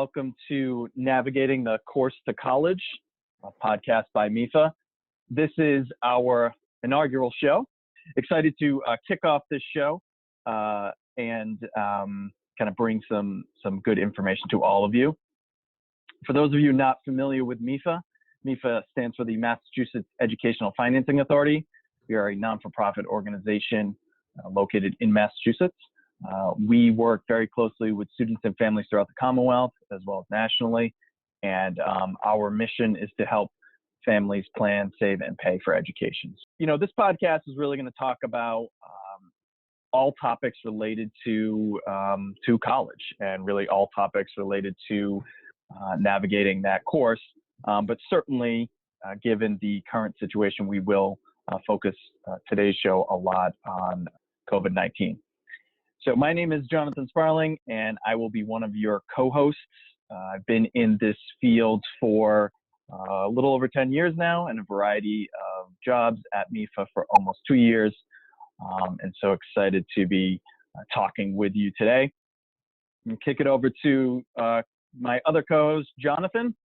welcome to Navigating the Course to College, a podcast by MEFA. This is our inaugural show. Excited to kick off this show and kind of bring some good information to all of you. For those of you not familiar with MEFA, MEFA stands for the Massachusetts Educational Financing Authority. We are a non-for-profit organization located in Massachusetts. We work very closely with students and families throughout the Commonwealth as well as nationally. And our mission is to help families plan, save, and pay for education. You know, this podcast is really going to talk about all topics related to college and really all topics related to navigating that course. But certainly, given the current situation, we will focus today's show a lot on COVID-19. So my name is Jonathan Sparling, and I will be one of your co-hosts. I've been in this field for a little over 10 years now and a variety of jobs at MEFA for almost 2 years. And so excited to be talking with you today. I'm going to kick it over to my other co-host, Jonathan,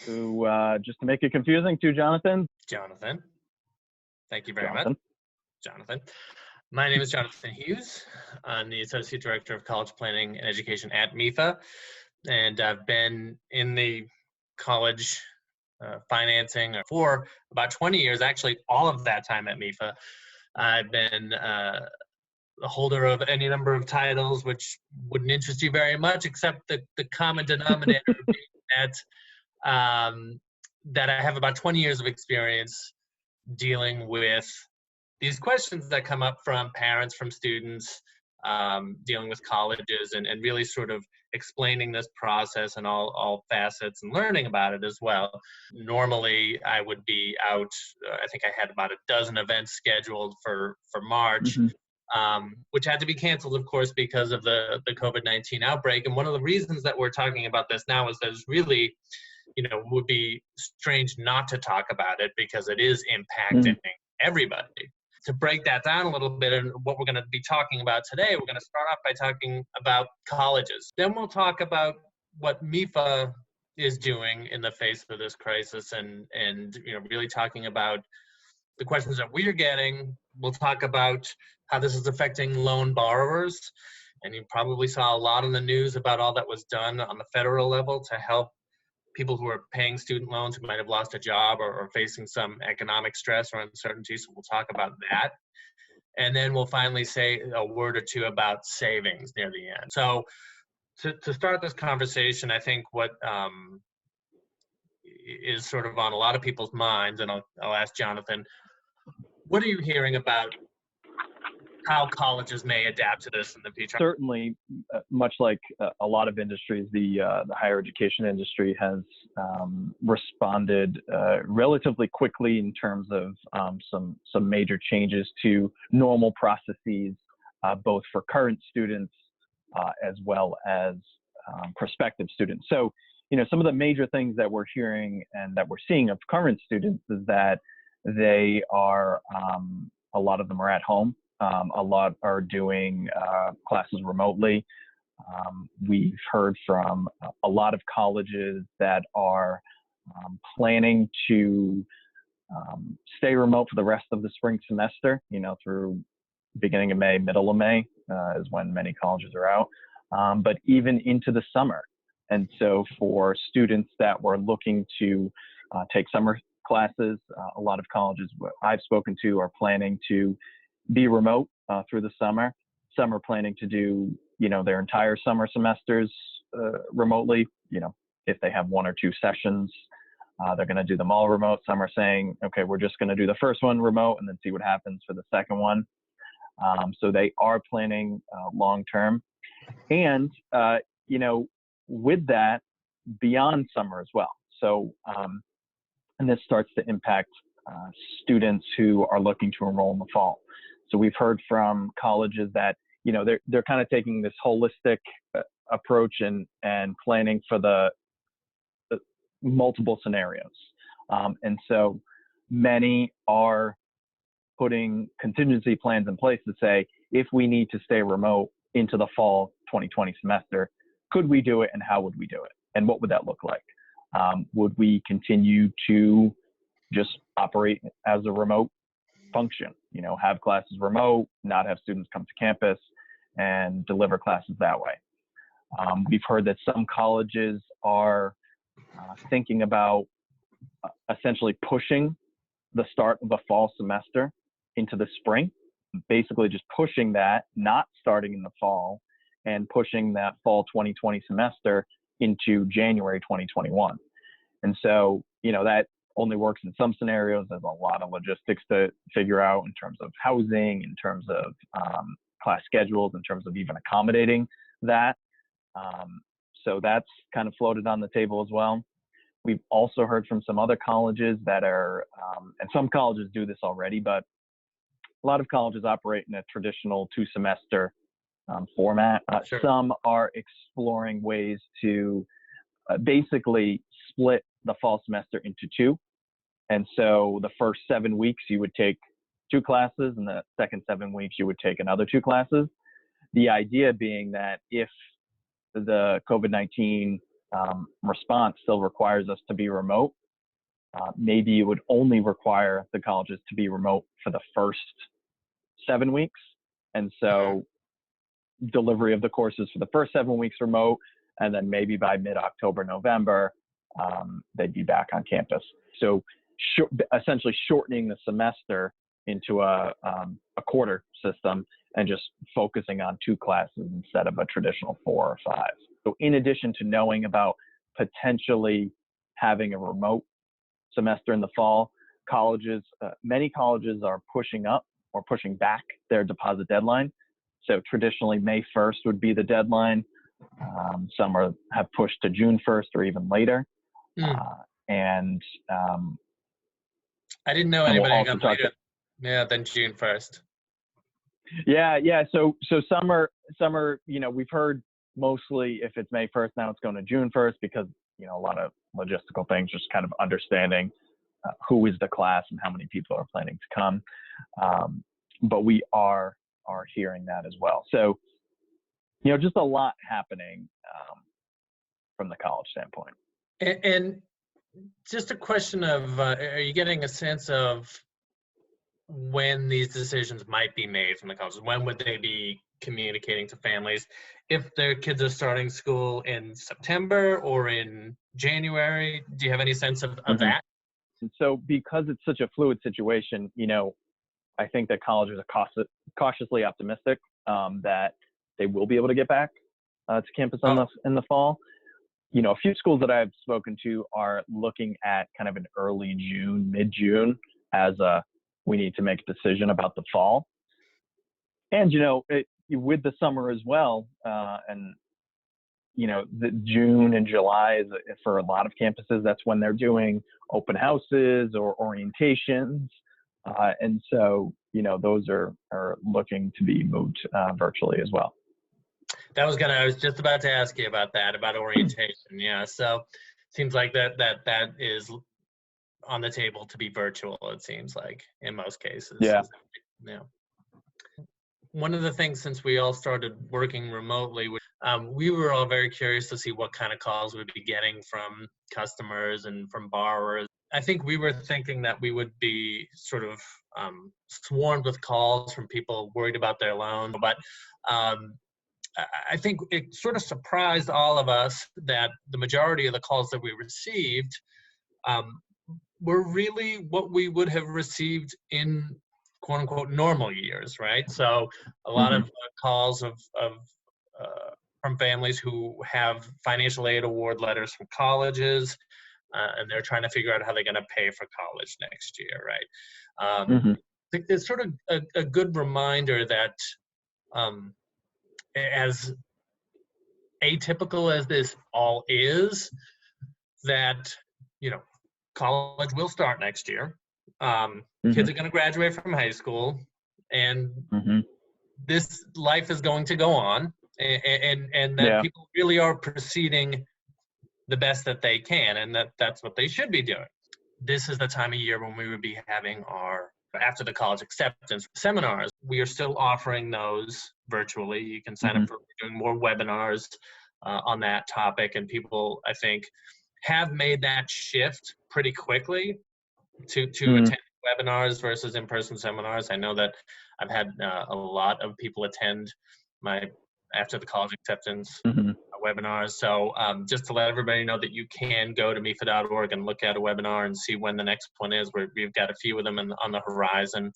who, just to make it confusing, to Jonathan. Jonathan. Thank you very much. Jonathan. My name is Jonathan Hughes. I'm the Associate Director of College Planning and Education at MEFA, and I've been in the college financing for about 20 years, actually all of that time at MEFA. I've been the holder of any number of titles, which wouldn't interest you very much, except the common denominator being that I have about 20 years of experience dealing with these questions that come up from parents, from students, dealing with colleges, and really sort of explaining this process and all facets and learning about it as well. Normally, I would be out, I think I had about a dozen events scheduled for March, which had to be canceled, of course, because of the COVID-19 outbreak. And one of the reasons that we're talking about this now is there's really, would be strange not to talk about it because it is impacting everybody. To break that down a little bit and what we're going to be talking about today, we're going to start off by talking about colleges. Then we'll talk about what MEFA is doing in the face of this crisis and really talking about the questions that we're getting. We'll talk about how this is affecting loan borrowers. And you probably saw a lot in the news about all that was done on the federal level to help people who are paying student loans who might have lost a job or facing some economic stress or uncertainty. So we'll talk about that. And then we'll finally say a word or two about savings near the end. So to start this conversation, I think what is sort of on a lot of people's minds, and I'll ask Jonathan, what are you hearing about how colleges may adapt to this in the future? Certainly, much like a lot of industries, the higher education industry has responded relatively quickly in terms of some major changes to normal processes, both for current students as well as prospective students. So, some of the major things that we're hearing and that we're seeing of current students is that they are, a lot of them are at home. A lot are doing classes remotely. We've heard from a lot of colleges that are planning to stay remote for the rest of the spring semester, through beginning of May, middle of May is when many colleges are out, but even into the summer. And so for students that were looking to take summer classes, a lot of colleges I've spoken to are planning to be remote through the summer. Some are planning to do, their entire summer semesters remotely. If they have one or two sessions, they're going to do them all remote. Some are saying, okay, we're just going to do the first one remote and then see what happens for the second one. So they are planning long-term. And, with that, beyond summer as well. So, and this starts to impact students who are looking to enroll in the fall. So we've heard from colleges that, they're kind of taking this holistic approach and planning for the multiple scenarios. And so many are putting contingency plans in place to say, if we need to stay remote into the fall 2020 semester, could we do it and how would we do it? And what would that look like? Would we continue to just operate as a remote function, have classes remote, not have students come to campus, and deliver classes that way? We've heard that some colleges are thinking about essentially pushing the start of the fall semester into the spring, basically just pushing that, not starting in the fall, and pushing that fall 2020 semester into January 2021. And so, that only works in some scenarios. There's a lot of logistics to figure out in terms of housing, in terms of class schedules, in terms of even accommodating that. So that's kind of floated on the table as well. We've also heard from some other colleges that are, and some colleges do this already, but a lot of colleges operate in a traditional 2-semester format. Sure. Some are exploring ways to basically split the fall semester into 2. And so the first 7 weeks you would take 2 classes, and the second 7 weeks you would take another 2 classes. The idea being that if the COVID-19 response still requires us to be remote, maybe it would only require the colleges to be remote for the first 7 weeks. And so delivery of the courses for the first 7 weeks remote, and then maybe by mid-October, November, they'd be back on campus. So essentially shortening the semester into a quarter system and just focusing on 2 classes instead of a traditional 4 or 5. So in addition to knowing about potentially having a remote semester in the fall, many colleges are pushing up or pushing back their deposit deadline. So traditionally May 1st would be the deadline. Some have pushed to June 1st or even later. And I didn't know anybody got later than June 1st. Yeah. So some are, we've heard mostly if it's May 1st, now it's going to June 1st because, a lot of logistical things, just kind of understanding who is the class and how many people are planning to come. But we are hearing that as well. So, just a lot happening from the college standpoint. And just a question of, are you getting a sense of when these decisions might be made from the colleges? When would they be communicating to families if their kids are starting school in September or in January? Do you have any sense of that? And so because it's such a fluid situation, I think that colleges are cautiously optimistic that they will be able to get back to campus in the fall. A few schools that I've spoken to are looking at kind of an early June, mid-June as we need to make a decision about the fall. And, with the summer as well, and, the June and July is for a lot of campuses, that's when they're doing open houses or orientations. And so, those are looking to be moved virtually as well. I was just about to ask you about that, about orientation. Yeah. So seems like that is on the table to be virtual, it seems like, in most cases. Yeah. One of the things, since we all started working remotely, we were all very curious to see what kind of calls we'd be getting from customers and from borrowers. I think we were thinking that we would be sort of swarmed with calls from people worried about their loan, but I think it sort of surprised all of us that the majority of the calls that we received were really what we would have received in quote unquote normal years, right? So a lot of calls from families who have financial aid award letters from colleges, and they're trying to figure out how they're going to pay for college next year, right? I think it's sort of a good reminder that as atypical as this all is, that, college will start next year. Kids are going to graduate from high school, and this life is going to go on, and that people really are proceeding the best that they can, and that's what they should be doing. This is the time of year when we would be having our after the college acceptance seminars. We are still offering those virtually. You can sign up for doing more webinars. on that topic, and people, I think, have made that shift pretty quickly to Mm, attend webinars versus in-person seminars. I know that I've had a lot of people attend my after the college acceptance mhm. webinars. So just to let everybody know that you can go to MEFA.org and look at a webinar and see when the next one is. We've got a few of them on the horizon.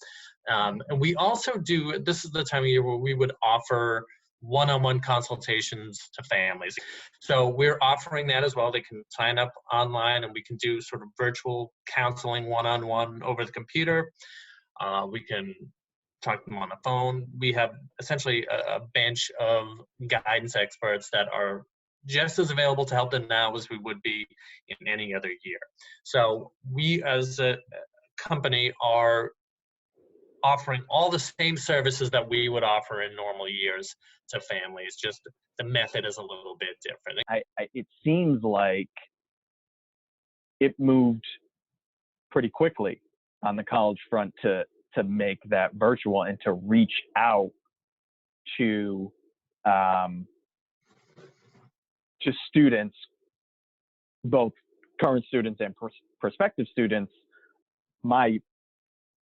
And we also do, this is the time of year where we would offer one-on-one consultations to families. So we're offering that as well. They can sign up online and we can do sort of virtual counseling one-on-one over the computer. We can talk to them on the phone. We have essentially a bench of guidance experts that are just as available to help them now as we would be in any other year. So we as a company are offering all the same services that we would offer in normal years to families, just the method is a little bit different. It seems like it moved pretty quickly on the college front to make that virtual and to reach out to um, to students, both current students and prospective students. My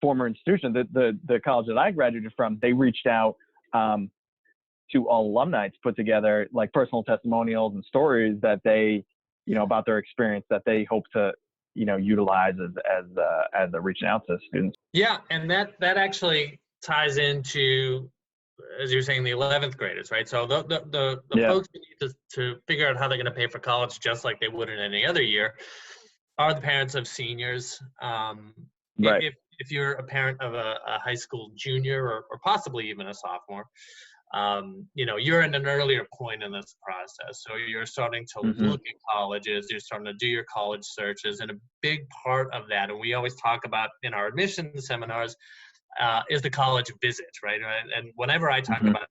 former institution, the college that I graduated from, they reached out to all alumni to put together like personal testimonials and stories that they, about their experience that they hope to, utilize as a reaching out to students. Yeah, and that actually ties into, as you're saying, the 11th graders, right? So the Yeah. folks who need to figure out how they're going to pay for college, just like they would in any other year, are the parents of seniors. Right. If you're a parent of a high school junior or possibly even a sophomore, you're in an earlier point in this process. So you're starting to look at colleges, you're starting to do your college searches, and a big part of that, and we always talk about in our admissions seminars, is the college visit, right? And whenever I talk about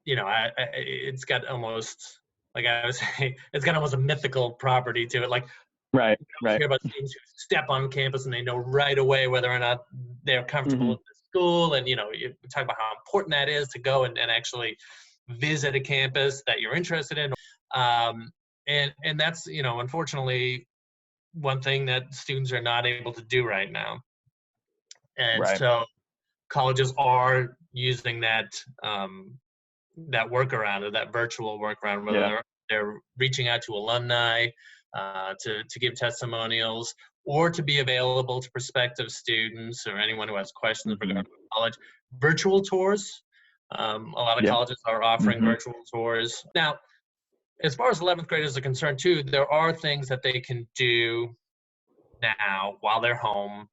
it, it's got almost, like I was saying, it's got almost a mythical property to it. Like, right. I hear about students who step on campus and they know right away whether or not they're comfortable with the school. And, you talk about how important that is to go and actually visit a campus that you're interested in. And that's, unfortunately, one thing that students are not able to do right now. And Right. so colleges are using that that workaround, or that virtual workaround, whether they're reaching out to alumni to give testimonials, or to be available to prospective students or anyone who has questions regarding college. Virtual tours. A lot of colleges are offering virtual tours. Now, as far as 11th graders are concerned too, there are things that they can do now while they're home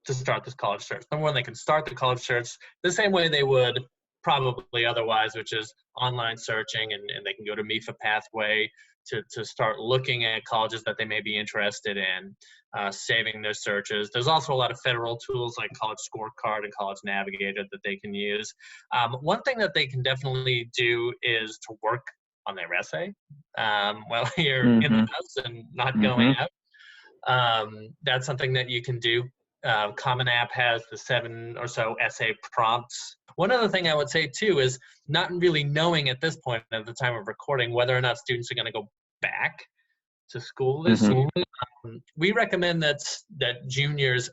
to start this college search. Number one, they can start the college search the same way they would probably otherwise, which is online searching, and they can go to MEFA Pathway to start looking at colleges that they may be interested in, saving their searches. There's also a lot of federal tools like College Scorecard and College Navigator that they can use. One thing that they can definitely do is to work on their essay while you're in the house and not going out. That's something that you can do. Common App has the 7 or so essay prompts. One other thing I would say too is not really knowing at this point at the time of recording whether or not students are going to go back to school this year. We recommend that juniors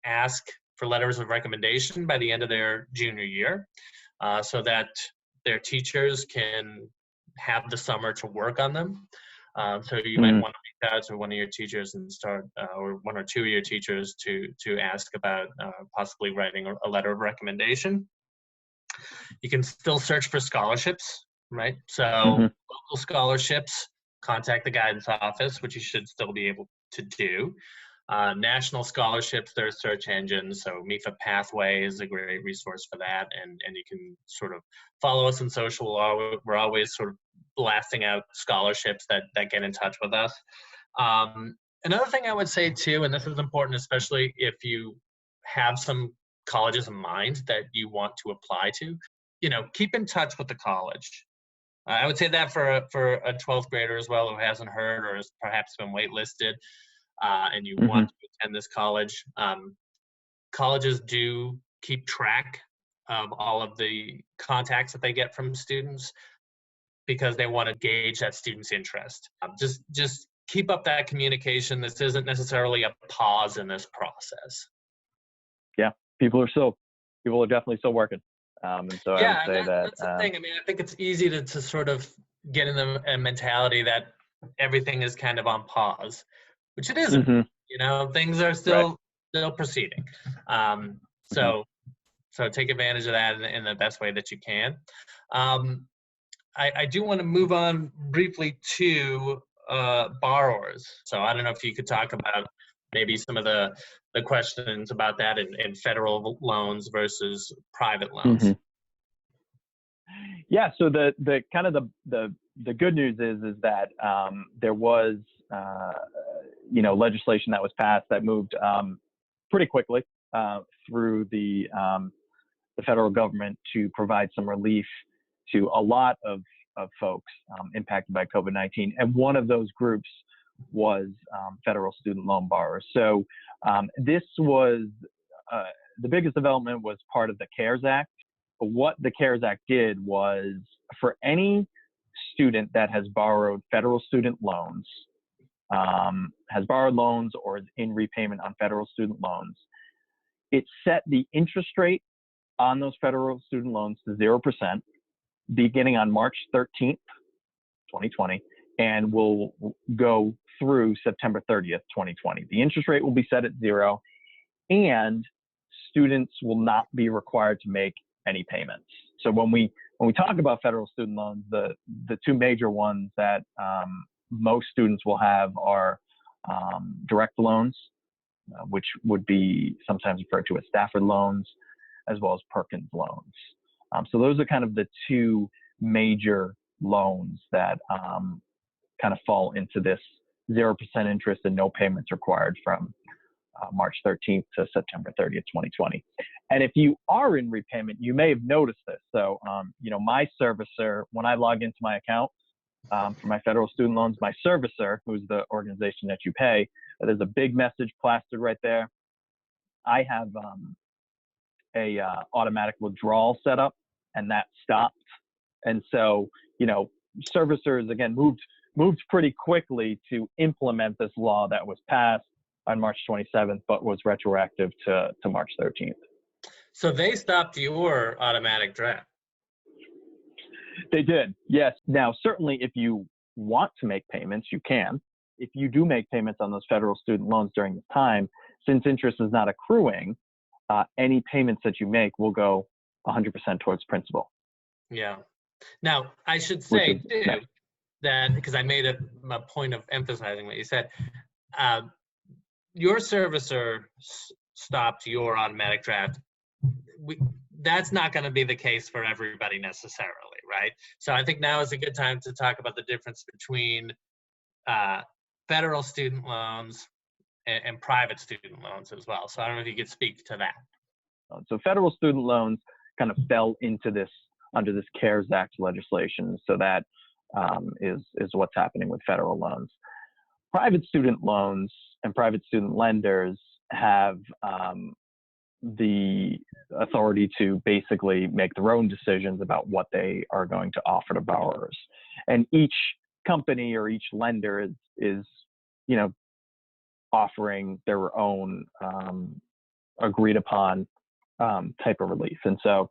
ask for letters of recommendation by the end of their junior year, so that their teachers can have the summer to work on them. So you might want to reach out to one of your teachers and start, or one or two of your teachers to ask about possibly writing a letter of recommendation. You can still search for scholarships, right? So local scholarships, contact the guidance office, which you should still be able to do. National scholarships, there are search engines. So MEFA Pathway is a great resource for that. And you can sort of follow us on social. We're always sort of blasting out scholarships that get in touch with us. Another thing I would say too, and this is important, especially if you have some colleges in mind that you want to apply to, keep in touch with the college. I would say that for a 12th grader as well who hasn't heard or has perhaps been waitlisted, and you want to attend this college. Colleges do keep track of all of the contacts that they get from students. because they want to gauge that student's interest. Just keep up that communication. This isn't necessarily a pause in this process. Yeah, people are definitely still working. And so I would say that's the thing. I mean, I think it's easy to sort of get in a mentality that everything is kind of on pause, which it isn't. Mm-hmm. You know, things are still proceeding. So take advantage of that in the best way that you can. I do want to move on briefly to borrowers. So I don't know if you could talk about maybe some of the questions about that in federal loans versus private loans. Mm-hmm. Yeah. So the kind of the good news is that there was legislation that was passed that moved pretty quickly through the federal government to provide some relief to a lot of folks impacted by COVID-19. And one of those groups was federal student loan borrowers. So this was the biggest development was part of the CARES Act. But what the CARES Act did was for any student that has borrowed federal student loans, has borrowed loans or is in repayment on federal student loans, it set the interest rate on those federal student loans to 0%, beginning on March 13th, 2020, and will go through September 30th, 2020. The interest rate will be set at 0, and students will not be required to make any payments. So when we talk about federal student loans, the two major ones that most students will have are direct loans, which would be sometimes referred to as Stafford loans, as well as Perkins loans. So those are kind of the two major loans that kind of fall into this 0% interest and no payments required from March 13th to September 30th, 2020. And if you are in repayment, you may have noticed this. So, my servicer, when I log into my account for my federal student loans, my servicer, who's the organization that you pay, there's a big message plastered right there. I have a automatic withdrawal set up, and that stopped. And so, servicers again moved pretty quickly to implement this law that was passed on March 27th, but was retroactive to March 13th. So they stopped your automatic draft. They did, yes. Now, certainly if you want to make payments, you can. If you do make payments on those federal student loans during this time, since interest is not accruing, any payments that you make will go 100% towards principal. Yeah. Now, I should say, too, that because I made a point of emphasizing what you said, your servicer stopped your automatic draft. That's not going to be the case for everybody necessarily, right? So I think now is a good time to talk about the difference between federal student loans and private student loans as well. So I don't know if you could speak to that. So federal student loans kind of fell into this under this CARES Act legislation. So that is what's happening with federal loans. Private student loans and private student lenders have the authority to basically make their own decisions about what they are going to offer to borrowers. And each company or each lender is offering their own agreed upon type of relief. And so,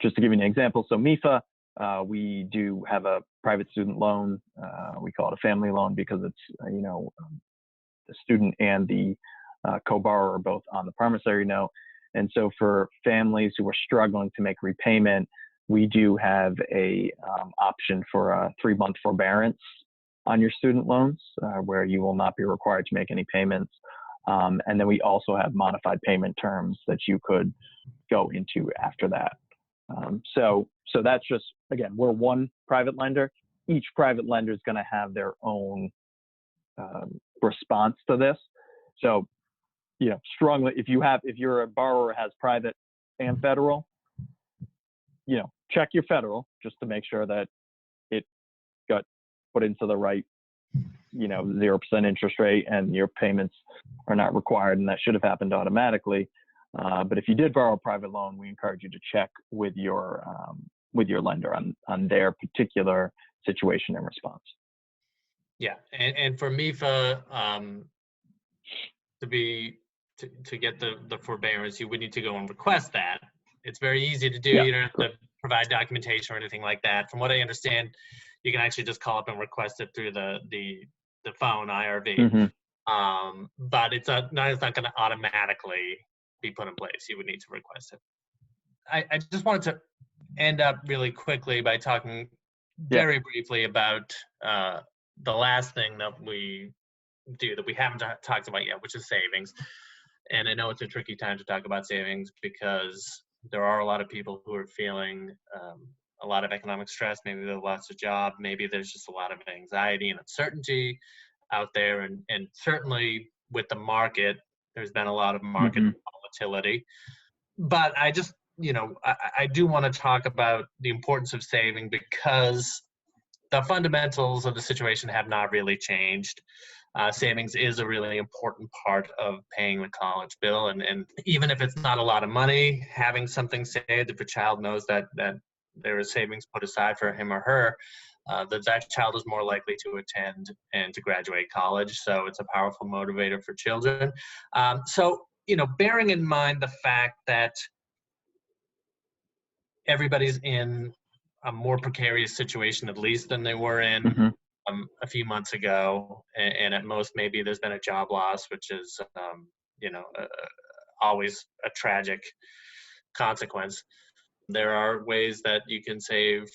just to give you an example, so MEFA, we do have a private student loan. We call it a family loan because it's, the student and the co-borrower are both on the promissory note. And so for families who are struggling to make repayment, we do have a option for a 3-month forbearance on your student loans, where you will not be required to make any payments. And then we also have modified payment terms that you could go into after that. So that's just, again, we're one private lender. Each private lender is going to have their own response to this. So, strongly, if you're a borrower who has private and federal, check your federal just to make sure that it got put into the right, 0% interest rate and your payments are not required, and that should have happened automatically. But if you did borrow a private loan, we encourage you to check with your with your lender on their particular situation and response. Yeah, and for MEFA, to get the forbearance, you would need to go and request that. It's very easy to do. Yeah, You don't have to provide documentation or anything like that. From what I understand, you can actually just call up and request it through the phone IRV. Mm-hmm. But it's not going to automatically be put in place. You would need to request it. I just wanted to end up really quickly by talking very briefly about the last thing that we do that we haven't talked about yet, which is savings. And I know it's a tricky time to talk about savings because there are a lot of people who are feeling a lot of economic stress. Maybe they've lost a job. Maybe there's just a lot of anxiety and uncertainty out there. And certainly with the market, there's been a lot of market volatility. But I just, I do want to talk about the importance of saving because the fundamentals of the situation have not really changed. Savings is a really important part of paying the college bill. And even if it's not a lot of money, having something saved, if a child knows that there is savings put aside for him or her, that child is more likely to attend and to graduate college. So it's a powerful motivator for children. So, bearing in mind the fact that everybody's in a more precarious situation, at least than they were in a few months ago, and at most maybe there's been a job loss, which is always a tragic consequence. There are ways that you can save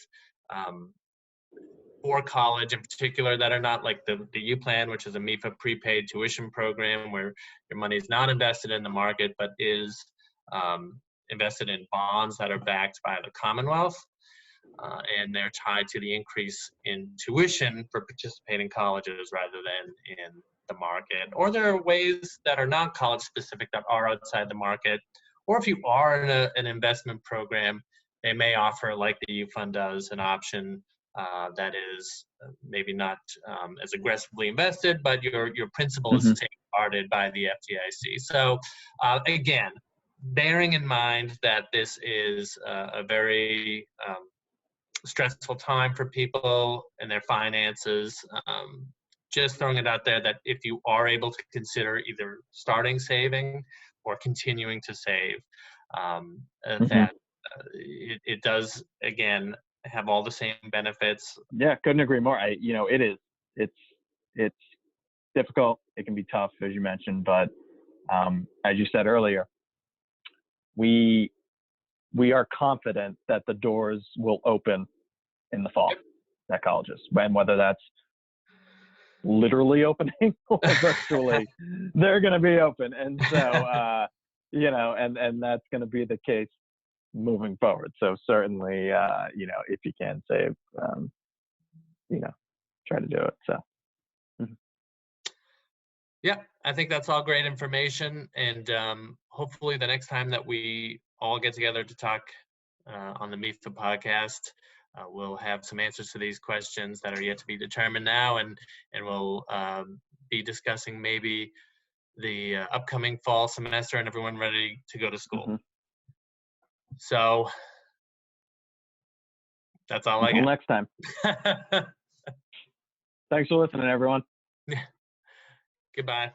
for college in particular that are not like the U plan, which is a MEFA prepaid tuition program where your money is not invested in the market but is invested in bonds that are backed by the Commonwealth. And they're tied to the increase in tuition for participating colleges rather than in the market. Or there are ways that are not college specific that are outside the market. Or if you are in an investment program, they may offer, like the U Fund does, an option that is maybe not as aggressively invested, but your principal is safeguarded by the FDIC. So again, bearing in mind that this is a very stressful time for people and their finances, just throwing it out there that if you are able to consider either starting saving or continuing to save, that it does, again, have all the same benefits. Yeah, couldn't agree more. It's difficult. It can be tough, as you mentioned, but as you said earlier, we are confident that the doors will open in the fall at colleges, and whether that's literally opening or virtually, they're going to be open. And so, and that's going to be the case moving forward. So certainly, if you can save, try to do it. So. Yeah, I think that's all great information. And hopefully the next time that we all get together to talk on the MEFA podcast, we'll have some answers to these questions that are yet to be determined now. And we'll be discussing maybe the upcoming fall semester and everyone ready to go to school. So that's all I got. Until next time. Thanks for listening, everyone. Goodbye.